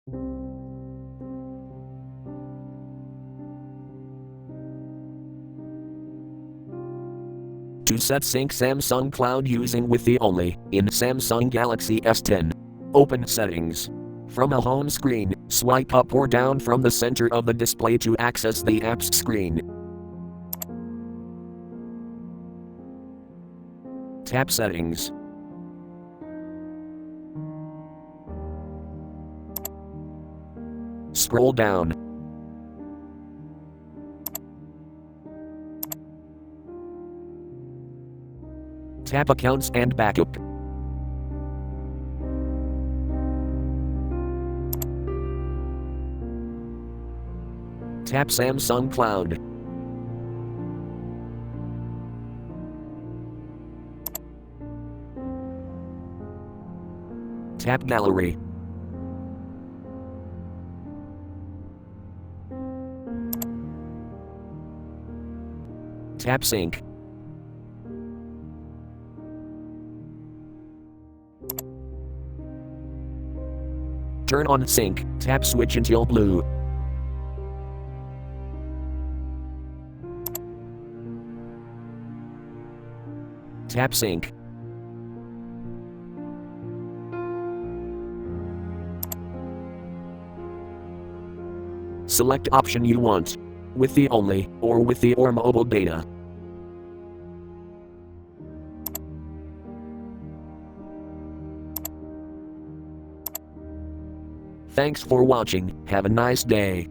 To set sync Samsung Cloud using Wi-Fi only, in Samsung Galaxy S10. Open Settings. From a home screen, swipe up or down from the center of the display to access the apps screen. Tap Settings. Scroll down. Tap Accounts and Backup. Tap Samsung Cloud. Tap Gallery. Tap Sync. Turn on sync, tap switch until blue. Tap sync. Select option you want. Wi-Fi only, or Wi-Fi or mobile data. Thanks for watching, have a nice day.